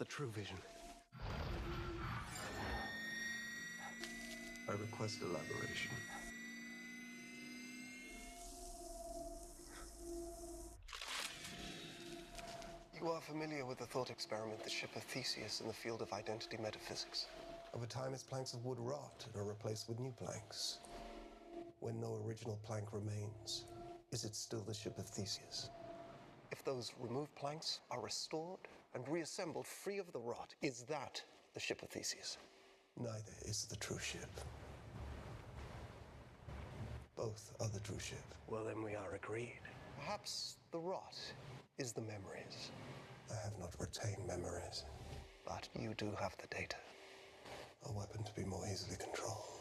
true vision? I request elaboration. You are familiar with the thought experiment, the ship of Theseus, in the field of identity metaphysics. Over time, its planks of wood rot and are replaced with new planks. When no original plank remains, is it still the ship of Theseus? If those removed planks are restored and reassembled free of the rot, is that the ship of Theseus? Neither is the true ship. Both are the true ship. Well, then we are agreed. Perhaps the rot is the memories. I have not retained memories. But you do have the data. A weapon to be more easily controlled.